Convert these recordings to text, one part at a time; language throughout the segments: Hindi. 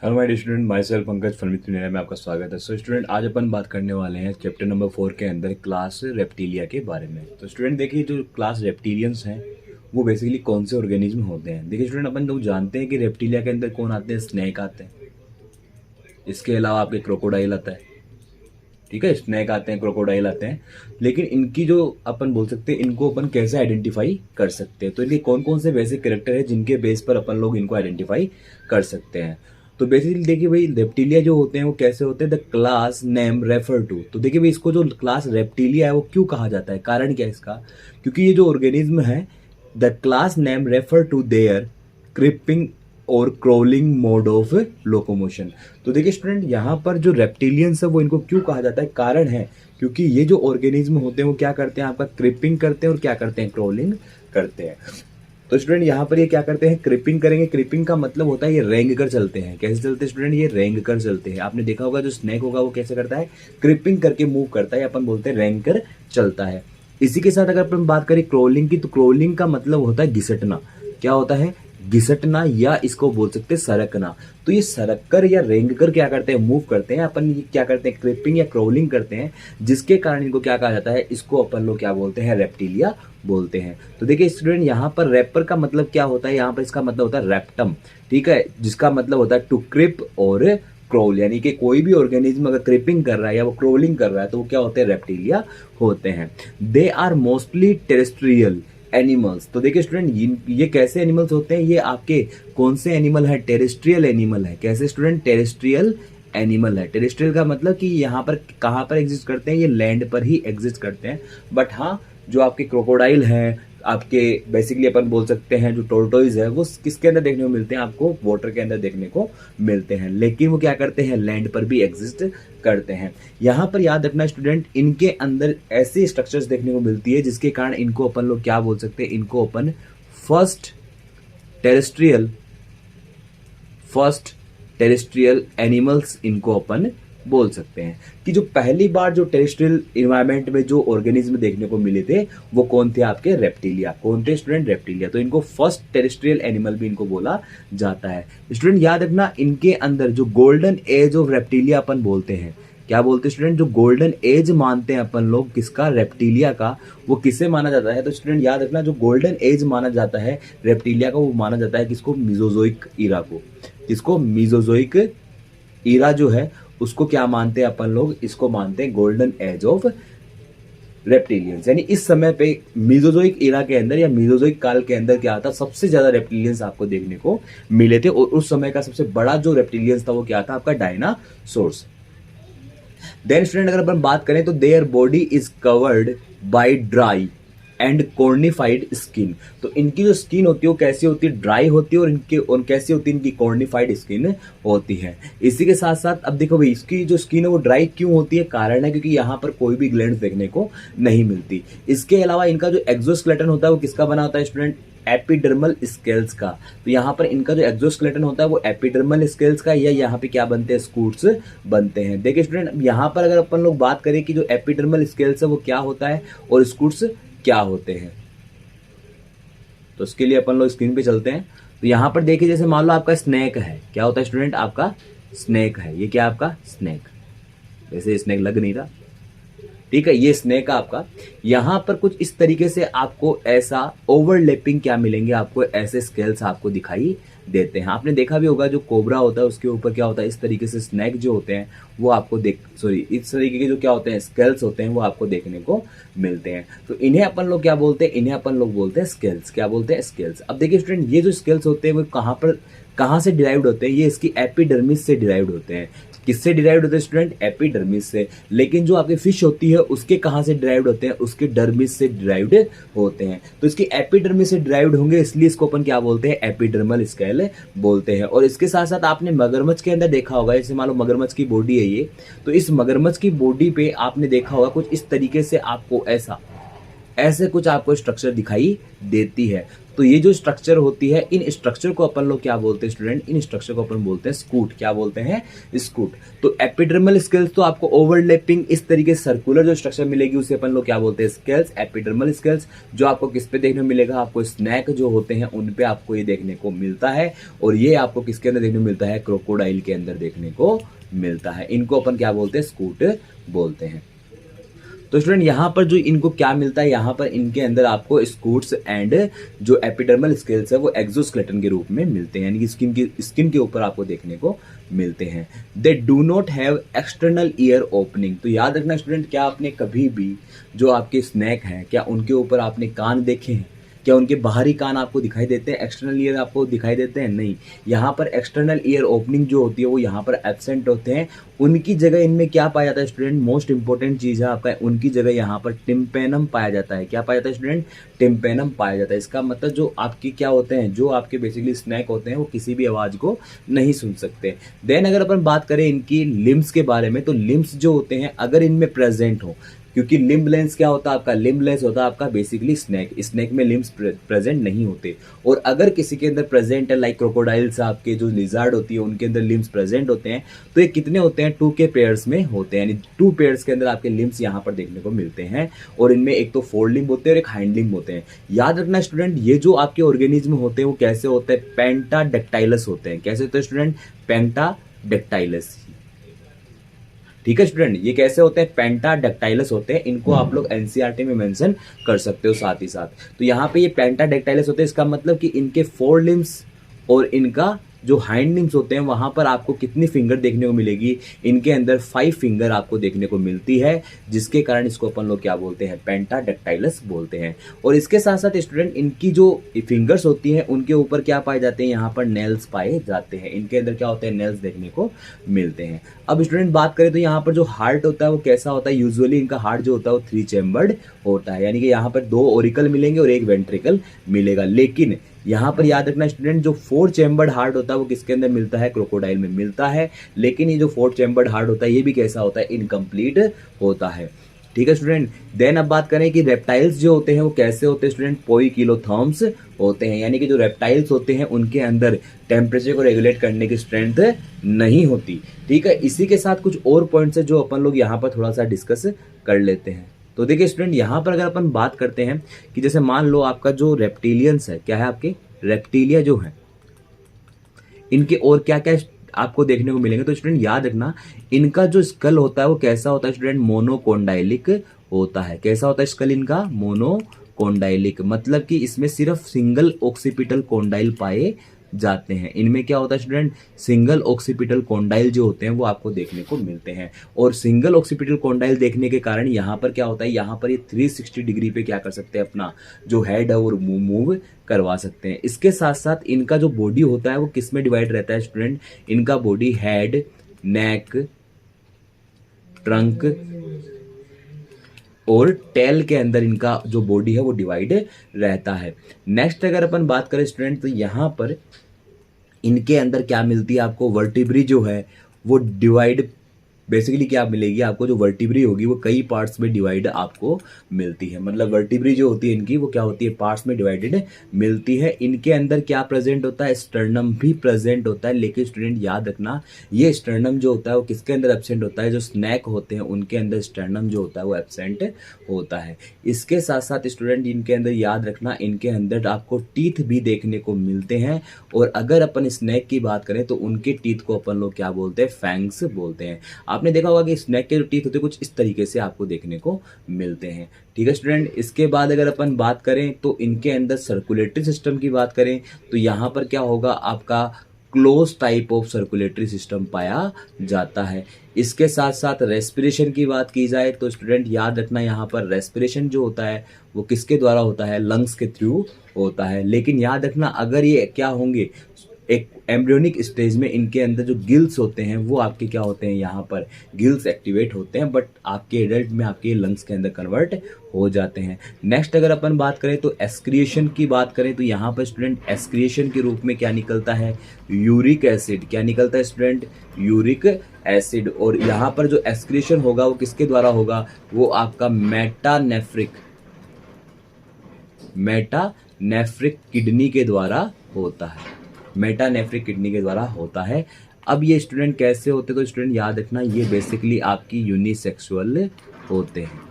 Hello my dear student, myself Pankaj फलमित में आपका स्वागत है। सो स्टूडेंट, आज अपन बात करने वाले हैं चैप्टर नंबर 4 के अंदर क्लास रेप्टिलिया के बारे में। तो स्टूडेंट देखिए, जो क्लास रेप्टिलियंस हैं वो बेसिकली कौन से ऑर्गेनिज्म होते हैं। देखिए स्टूडेंट, अपन लोग जानते हैं कि रेप्टिलिया के अंदर कौन आते हैं, स्नेक आते हैं। इसके अलावा आपके क्रोकोडाइल आता है, ठीक है, स्नेक आते हैं, क्रोकोडाइल आते हैं। लेकिन इनकी जो अपन बोल सकते हैं, इनको अपन कैसे आइडेंटिफाई कर सकते हैं, तो इनके कौन कौन से बेसिक कैरेक्टर है जिनके बेस पर अपन लोग इनको आइडेंटिफाई कर सकते हैं। तो बेसिकली देखिए भाई, रेप्टिलिया जो होते हैं वो कैसे होते हैं, the class name refer to. तो देखिए भाई, इसको जो क्लास रेप्टिलिया है वो क्यों कहा जाता है, कारण क्या है इसका, क्योंकि ये जो ऑर्गेनिज्म है, the class name refer to their creeping और क्रोलिंग मोड ऑफ लोकोमोशन। तो देखिए स्टूडेंट, यहाँ पर जो रेप्टिलियंस है वो इनको क्यों कहा जाता है, कारण है क्योंकि ये जो ऑर्गेनिज्म होते हैं वो क्या करते हैं, आपका क्रिपिंग करते हैं और क्या करते हैं, क्रोलिंग करते हैं। तो स्टूडेंट यहाँ पर ये क्या करते हैं, क्रिपिंग करेंगे। क्रिपिंग का मतलब होता है ये रेंग कर चलते हैं। कैसे चलते हैं स्टूडेंट, ये रेंग कर चलते हैं। आपने देखा होगा जो स्नेक होगा वो कैसे करता है, क्रिपिंग करके मूव करता है, अपन बोलते हैं रेंग कर चलता है। इसी के साथ अगर अपन बात करें क्रोलिंग की, तो क्रोलिंग का मतलब होता है घिसटना। क्या होता है, घिसटना, या इसको बोल सकते हैं सरकना। तो ये सरक कर या रेंग कर क्या करते हैं, मूव करते हैं। अपन ये क्या करते हैं, क्रिपिंग या क्रोलिंग करते हैं, जिसके कारण इनको क्या कहा जाता है, इसको अपन लोग क्या बोलते हैं, रेप्टिलिया बोलते हैं। तो देखिए स्टूडेंट, यहाँ पर रैपर का मतलब क्या होता है, यहाँ पर इसका मतलब होता है रेप्टम, ठीक है, जिसका मतलब होता है टू क्रिप और क्रोल। यानी कि कोई भी ऑर्गेनिज्म अगर क्रिपिंग कर रहा है या वो क्रोलिंग कर रहा है तो वो क्या होते हैं, रेप्टिलिया होते हैं। They are mostly terrestrial animals. तो देखिए स्टूडेंट, ये कैसे एनिमल्स होते हैं, ये आपके कौन से एनिमल है, टेरेस्ट्रियल एनिमल है। कैसे स्टूडेंट, टेरेस्ट्रियल एनिमल है। टेरेस्ट्रियल का मतलब कि यहाँ पर कहाँ पर एग्जिस्ट करते हैं, ये लैंड पर ही एग्जिस्ट करते हैं। बट हाँ, जो आपके क्रोकोडाइल हैं, आपके बेसिकली अपन बोल सकते हैं जो टोर्टोइज है, वो किसके अंदर देखने को मिलते हैं, आपको वाटर के अंदर देखने को मिलते हैं। लेकिन वो क्या करते हैं, लैंड पर भी एग्जिस्ट करते हैं। यहाँ पर याद रखना स्टूडेंट, इनके अंदर ऐसे स्ट्रक्चर्स देखने को मिलती है जिसके कारण इनको अपन लोग क्या बोल सकते हैं, इनको अपन फर्स्ट टेरेस्ट्रियल एनिमल्स इनको अपन बोल सकते हैं। कि जो पहली बार जो टेरेस्ट्रियल इन्वायरमेंट में जो ऑर्गेनिज्म देखने को मिले थे वो कौन थे, आपके रेप्टिलिया। कौन थे स्टूडेंट, रेप्टिलिया। तो इनको फर्स्ट टेरेस्ट्रियल एनिमल भी इनको बोला जाता है। स्टूडेंट याद रखना, इनके अंदर जो गोल्डन एज ऑफ रेप्टिलिया अपन बोलते हैं, क्या बोलते हैं स्टूडेंट, जो गोल्डन एज मानते हैं अपन लोग किसका, रेप्टिलिया का, वो किसे माना जाता है। तो स्टूडेंट याद रखना, जो गोल्डन एज माना जाता है रेप्टिलिया का, वो माना जाता है किसको, मीजोजोइक ईरा को। किसको, मीजोजोइक ईरा जो है उसको क्या मानते हैं अपन लोग, इसको मानते हैं गोल्डन एज ऑफ रेप्टिलियंस। यानी इस समय पे मीजोजोइक एरा के अंदर या मीजोजोइक काल के अंदर क्या था, सबसे ज्यादा रेप्टिलियंस आपको देखने को मिले थे। और उस समय का सबसे बड़ा जो रेप्टिलियंस था वो क्या था, आपका डायनासोर्स। देन स्टूडेंट, अगर अपन बात करें तो their body is covered by dry and cornified skin. तो इनकी जो स्किन होती है वो कैसी होती है, ड्राई होती है, और कैसी होती है, इनकी कॉर्निफाइड स्किन होती है। इसी के साथ साथ अब देखो भाई, इसकी जो स्किन है वो ड्राई क्यों होती है, कारण है क्योंकि यहाँ पर कोई भी ग्लैंड देखने को नहीं मिलती। इसके अलावा इनका जो एक्सोस्केलेटन होता है वो किसका बना होता है स्टूडेंट, एपिडर्मल स्केल्स का। तो यहाँ पर इनका जो एक्सोस्केलेटन होता है वो एपिडर्मल स्केल्स का, या यहाँ पे क्या बनते हैं, स्कूट्स बनते हैं। देखिए स्टूडेंट, यहाँ पर अगर अपन लोग बात करें कि जो एपिडर्मल स्केल्स है वो क्या होता है और स्कूट्स क्या होते हैं, तो इसके लिए अपन लोग स्क्रीन पे चलते हैं। तो यहां पर देखिए, जैसे मान लो आपका स्नेक है, क्या होता है स्टूडेंट, आपका स्नेक है, ये क्या आपका स्नेक, वैसे स्नेक लग नहीं रहा, ठीक है, ये स्नेक आपका। यहां पर कुछ इस तरीके से आपको ऐसा ओवरलैपिंग क्या मिलेंगे, आपको ऐसे स्केल्स आपको दिखाई देते हैं। आपने देखा भी होगा जो कोबरा होता है उसके ऊपर क्या होता है, इस तरीके से स्नेक जो होते हैं वो आपको इस तरीके के जो क्या होते हैं, स्केल्स होते हैं, वो आपको देखने को मिलते हैं। तो इन्हें अपन लोग क्या बोलते हैं, इन्हें अपन लोग बोलते हैं स्केल्स। क्या बोलते हैं, स्केल्स। अब देखिए स्टूडेंट, ये जो स्केल्स होते हैं वो कहाँ से डिराइव्ड होते हैं, ये इसकी एपिडर्मिस से डिराइव्ड होते हैं। किससे डिराइव्ड होते हैं स्टूडेंट, एपिडर्मिस से। लेकिन जो आपकी फिश होती है उसके कहाँ से डिराइव्ड होते हैं, उसके डर्मिस से डिराइव्ड होते हैं। तो इसकी एपिडर्मिस से डिराइव्ड होंगे, इसलिए इसको अपन क्या बोलते हैं, एपिडर्मल स्केल बोलते हैं। और इसके साथ साथ आपने मगरमच्छ के अंदर देखा होगा, जैसे मान लो मगरमच्छ की बॉडी है ये, तो इस मगरमच्छ की बॉडी पे आपने देखा होगा कुछ इस तरीके से आपको ऐसा ऐसे कुछ आपको स्ट्रक्चर दिखाई देती है। तो ये जो स्ट्रक्चर होती है, इन स्ट्रक्चर को अपन लोग क्या बोलते हैं स्टूडेंट, इन स्ट्रक्चर को अपन बोलते हैं स्कूट। क्या बोलते हैं? स्कूट। तो एपिडर्मल स्केल्स तो आपको ओवरलैपिंग इस तरीके से सर्कुलर जो स्ट्रक्चर मिलेगी उसे अपन लोग क्या बोलते हैं? स्केल्स। एपिडर्मल स्केल्स जो आपको किस पे देखने को मिलेगा? आपको स्नैक जो होते हैं उन पे आपको ये देखने को मिलता है, और ये आपको किसके अंदर देखने को मिलता है? क्रोकोडाइल के अंदर देखने को मिलता है। इनको अपन क्या बोलते हैं? स्कूट बोलते हैं। तो स्टूडेंट यहाँ पर जो इनको क्या मिलता है, यहाँ पर इनके अंदर आपको स्कूट्स एंड जो एपिडर्मल स्केल्स है वो एक्सोस्केलेटन के रूप में मिलते हैं, यानी कि स्किन के ऊपर आपको देखने को मिलते हैं। They do not have external ear opening. तो याद रखना स्टूडेंट, क्या आपने कभी भी जो आपके स्नैक हैं, क्या उनके ऊपर आपने कान देखे हैं? क्या उनके बाहरी कान आपको दिखाई देते हैं? एक्सटर्नल ईयर आपको दिखाई देते हैं? नहीं। यहाँ पर एक्सटर्नल ईयर ओपनिंग जो होती है वो यहाँ पर एब्सेंट होते हैं। उनकी जगह इनमें क्या पाया जाता है स्टूडेंट? मोस्ट इंपॉर्टेंट चीज़ है आपका, उनकी जगह यहाँ पर टिम्पेनम पाया जाता है। क्या पाया जाता है स्टूडेंट? टिम्पेनम पाया जाता है। इसका मतलब जो आपकी क्या होते हैं, जो आपके बेसिकली स्नैक होते हैं वो किसी भी आवाज़ को नहीं सुन सकते। देन अगर अपन बात करें इनकी लिम्स के बारे में, तो लिम्स जो होते हैं अगर इनमें प्रेजेंट हो, क्योंकि लिम्ब लेंस क्या होता है आपका? लिम्ब लेंस होता है आपका बेसिकली स्नैक में लिम्स प्रेजेंट नहीं होते। और अगर किसी के अंदर प्रेजेंट है, लाइक क्रोकोडाइल्स आपके जो लिजार्ड होती है उनके अंदर लिम्स प्रेजेंट होते हैं, तो ये कितने होते हैं? 2 के पेयर्स में होते हैं, यानी 2 पेयर्स के अंदर आपके लिम्स यहाँ पर देखने को मिलते हैं। और इनमें एक तो फोर लिम्ब होते हैं और एक हाइंड लिम्ब होते हैं। याद रखना स्टूडेंट, ये जो आपके ऑर्गेनिज्म होते हैं वो कैसे होते हैं? पेंटाडेक्टाइलस होते हैं। कैसे होते हैं स्टूडेंट? पेंटाडेक्टाइलस। ठीक है स्टूडेंट, ये कैसे होते हैं? पेंटाडेक्टाइलस होते हैं। इनको आप लोग एनसीईआरटी में मेंशन कर सकते हो साथ ही साथ। तो यहाँ पे ये पेंटाडेक्टाइलस होते हैं, इसका मतलब कि इनके 4 लिम्स और इनका जो हाइंड लिम्स होते हैं वहां पर आपको कितनी फिंगर देखने को मिलेगी? इनके अंदर 5 फिंगर आपको देखने को मिलती है, जिसके कारण इसको अपन लोग क्या बोलते हैं? पेंटाडेक्टाइलस बोलते हैं। और इसके साथ साथ स्टूडेंट इनकी जो फिंगर्स होती हैं उनके ऊपर क्या पाए जाते हैं? यहाँ पर नेल्स पाए जाते हैं। इनके अंदर क्या होते हैं? नेल्स देखने को मिलते हैं। अब स्टूडेंट बात करें तो यहाँ पर जो हार्ट होता है वो कैसा होता है? यूजुअली इनका हार्ट जो होता है वो 3 चैम्बर्ड होता है, यानी कि यहाँ पर 2 ओरिकल मिलेंगे और 1 वेंट्रिकल मिलेगा। लेकिन यहाँ पर याद रखना स्टूडेंट, जो 4 चैम्बर्ड हार्ट होता है वो किसके अंदर मिलता है? क्रोकोडाइल में मिलता है। लेकिन ये जो 4 चैम्बर्ड हार्ट होता है ये भी कैसा होता है? इनकम्प्लीट होता है। ठीक है स्टूडेंट। देन अब बात करें कि रेप्टाइल्स जो होते हैं वो कैसे होते हैं स्टूडेंट? पोइकिलोथर्म्स होते हैं, यानी कि जो रेप्टाइल्स होते हैं उनके अंदर टेम्परेचर को रेगुलेट करने की स्ट्रेंथ नहीं होती। ठीक है, इसी के साथ कुछ और पॉइंट्स है जो अपन लोग यहाँ पर थोड़ा सा डिस्कस कर लेते हैं। तो देखिए स्टूडेंट, यहाँ पर अगर अपन बात करते हैं कि जैसे मान लो आपका जो रेप्टिलियंस है, क्या है आपके? रेप्टिलिया जो है, इनके और क्या क्या आपको देखने को मिलेंगे? तो स्टूडेंट याद रखना, इनका जो स्कल होता है वो कैसा होता है स्टूडेंट? मोनोकोंडाइलिक होता है। कैसा होता है स्कल इनका? मोनोकोंडाइलिक। मतलब कि इसमें सिर्फ सिंगल ऑक्सीपिटल कोंडाइल पाए जाते हैं। इनमें क्या होता है स्टूडेंट? सिंगल ऑक्सीपिटल कोंडाइल जो होते हैं वो आपको देखने को मिलते हैं। और सिंगल ऑक्सीपिटल कोंडाइल देखने के कारण यहाँ पर क्या होता है? यहाँ पर ये 360 डिग्री पे क्या कर सकते हैं? अपना जो हेड है वो मूव करवा सकते हैं। इसके साथ साथ इनका जो बॉडी होता है वो किस में डिवाइड रहता है स्टूडेंट? इनका बॉडी हेड, नेक, ट्रंक और टेल के अंदर इनका जो बॉडी है वो डिवाइड रहता है। नेक्स्ट अगर अपन बात करें स्टूडेंट, तो यहाँ पर इनके अंदर क्या मिलती है आपको? वर्टिब्री जो है वो डिवाइड, बेसिकली क्या मिलेगी आपको? जो वर्टिब्री होगी वो कई पार्ट्स में डिवाइड आपको मिलती है। मतलब वर्टिब्री जो होती है इनकी वो क्या होती है? पार्ट्स में डिवाइडेड मिलती है। इनके अंदर क्या प्रेजेंट होता है? स्टर्नम भी प्रेजेंट होता है। लेकिन स्टूडेंट याद रखना, ये स्टर्नम जो होता है वो किसके अंदर एब्सेंट होता है? जो स्नैक होते हैं उनके अंदर स्टर्नम जो होता है वो एब्सेंट होता है। इसके साथ साथ स्टूडेंट इनके अंदर याद रखना, इनके अंदर आपको टीथ भी देखने को मिलते हैं। और अगर अपन स्नैक की बात करें तो उनके टीथ को अपन लोग क्या बोलते हैं? फैंग्स बोलते हैं। आपने देखा होगा कि स्नैक के जो टीथ होते हैं कुछ इस तरीके से आपको देखने को मिलते हैं। ठीक है स्टूडेंट, इसके बाद अगर अपन बात करें तो इनके अंदर सर्कुलेटरी सिस्टम की बात करें तो यहाँ पर क्या होगा? आपका close type of circulatory system पाया जाता है। इसके साथ साथ रेस्पिरेशन की बात की जाए तो स्टूडेंट याद रखना, यहाँ पर रेस्पिरेशन जो होता है वो किसके द्वारा होता है? लंग्स के थ्रू होता है। लेकिन याद रखना, अगर ये क्या होंगे? एक एम्ब्रियोनिक स्टेज में इनके अंदर जो गिल्स होते हैं वो आपके क्या होते हैं? यहाँ पर गिल्स एक्टिवेट होते हैं, बट आपके एडल्ट में आपके लंग्स के अंदर कन्वर्ट हो जाते हैं। नेक्स्ट अगर अपन बात करें तो एक्सक्रिएशन की बात करें तो यहाँ पर स्टूडेंट एक्सक्रिएशन के रूप में क्या निकलता है? Uric acid. क्या निकलता है स्टूडेंट? Uric acid. और यहाँ पर जो एक्सक्रिएशन होगा वो किसके द्वारा होगा? वो आपका मेटानेफ्रिक मेटानेफ्रिक किडनी के द्वारा होता है, मेटानेफ्रिक किडनी के द्वारा होता है। अब ये स्टूडेंट कैसे होते हैं, तो स्टूडेंट याद रखना ये बेसिकली आपकी यूनिसेक्सुअल होते हैं।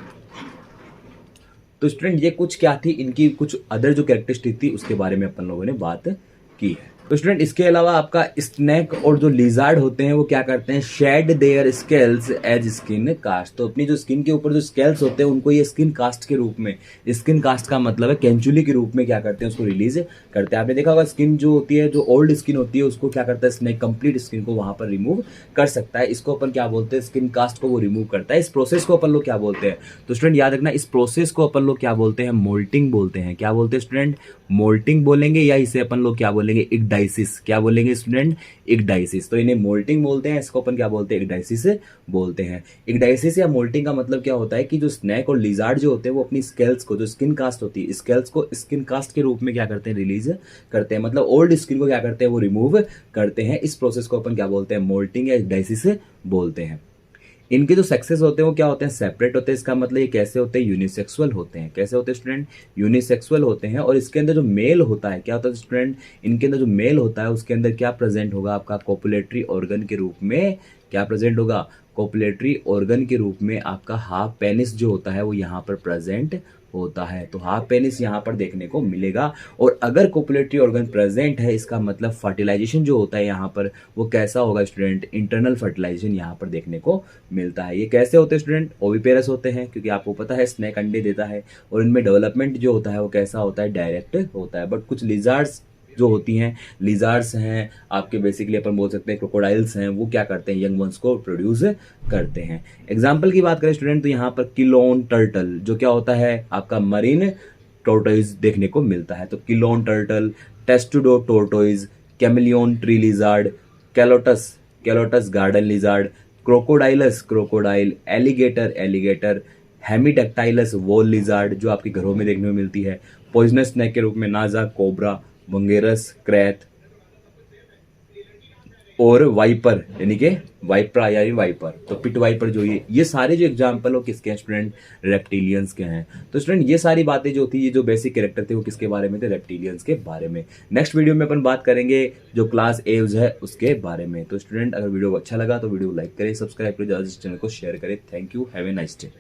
तो स्टूडेंट ये कुछ क्या थी, इनकी कुछ अदर जो कैरेक्टरिस्टिक थी उसके बारे में अपन लोगों ने बात की है। तो स्टूडेंट इसके अलावा आपका स्नेक और जो लिजार्ड होते हैं वो क्या करते हैं, shed their scales as skin cast. तो अपनी जो स्किन के ऊपर जो स्केल्स होते हैं उनको ये स्किन कास्ट के रूप में, स्किन कास्ट का मतलब है कैंचुली के रूप में क्या करते हैं, उसको रिलीज करते हैं। आपने देखा होगा स्किन जो होती है, जो ओल्ड स्किन होती है उसको क्या करता है स्नेक, कंप्लीट स्किन को वहां पर रिमूव कर सकता है। इसको अपन क्या बोलते हैं, स्किन कास्ट को वो रिमूव करता है। इस प्रोसेस को अपन लोग क्या बोलते हैं, तो स्टूडेंट याद रखना इस प्रोसेस को अपन लोग क्या बोलते हैं, मोल्टिंग बोलते हैं। क्या बोलते हैं स्टूडेंट, मोल्टिंग बोलेंगे, या इसे अपन लोग क्या बोलेंगे, इक्डाइसिस। क्या बोलेंगे स्टूडेंट, इक्डाइसिस। तो इन्हें मोल्टिंग बोलते हैं, इसको अपन क्या बोलते हैं, इक्डाइसिस बोलते हैं। इक्डाइसिस या मोल्टिंग का मतलब क्या होता है कि जो स्नेक और लिजार्ड जो होते हैं वो अपनी स्केल्स को, जो स्किन कास्ट होती है, स्केल्स को स्किन कास्ट के रूप में क्या करते हैं, रिलीज करते हैं। मतलब ओल्ड स्किन को क्या करते हैं, वो रिमूव करते हैं। इस प्रोसेस को अपन क्या बोलते हैं, मोल्टिंग या इक्डाइसिस बोलते हैं। इनके जो सेक्सेस होते हैं वो क्या होते हैं, सेपरेट होते हैं। इसका मतलब ये कैसे होते हैं, यूनिसेक्सुअल होते हैं। कैसे होते हैं स्टूडेंट, यूनिसेक्सुअल होते हैं। और इसके अंदर जो मेल होता है, क्या होता है स्टूडेंट, इनके अंदर जो मेल होता है उसके अंदर क्या प्रेजेंट होगा, आपका कोपुलेटरी ऑर्गन के रूप में क्या प्रेजेंट होगा, कोपुलेटरी ऑर्गन के रूप में आपका हाफ पेनिस जो होता है वो यहाँ पर प्रेजेंट होता है। तो हाफ पेनिस यहाँ पर देखने को मिलेगा। और अगर कोपुलेटरी ऑर्गन प्रेजेंट है इसका मतलब फर्टिलाइजेशन जो होता है यहाँ पर वो कैसा होगा स्टूडेंट, इंटरनल फर्टिलाइजेशन यहाँ पर देखने को मिलता है। ये कैसे होते हैं स्टूडेंट, ओविपेरस होते हैं, क्योंकि आपको पता है स्नेक अंडे देता है और इनमें डेवलपमेंट जो होता है वो कैसा होता है, डायरेक्ट होता है। बट कुछ लिजार्ड्स जो होती हैं, लिजार्ड्स हैं आपके, बेसिकली अपन बोल सकते हैं क्रोकोडाइल्स हैं, वो क्या करते हैं, यंग वंस को प्रोड्यूस करते हैं। एग्जाम्पल की बात करें स्टूडेंट तो यहाँ पर किलोन टर्टल जो क्या होता है आपका मरीन टोर्टोइज देखने को मिलता है। तो chelone turtle, testudo tortoise, chameleon tree lizard, calotes, calotes garden lizard, crocodylus, crocodile, alligator, alligator, hemidactylus wall lizard जो आपके घरों में देखने को मिलती है, पॉइजनस स्नेक के रूप में नाजा, कोबरा, बंगेरस, क्रैत और वाइपर यानी कि वाइपरा यानी वाइपर। तो पिट वाइपर जो ये सारे जो एग्जाम्पल हो किसके हैं स्टूडेंट, रेप्टिलियंस के हैं। तो स्टूडेंट ये सारी बातें जो थी, ये जो बेसिक कैरेक्टर थे वो किसके बारे में थे, रेप्टिलियंस के बारे में। नेक्स्ट वीडियो में अपन बात करेंगे जो क्लास एव्स है उसके बारे में। तो स्टूडेंट अगर वीडियो अच्छा लगा तो वीडियो लाइक करें, सब्सक्राइब करें, चैनल को शेयर करें। Thank you, have a nice day.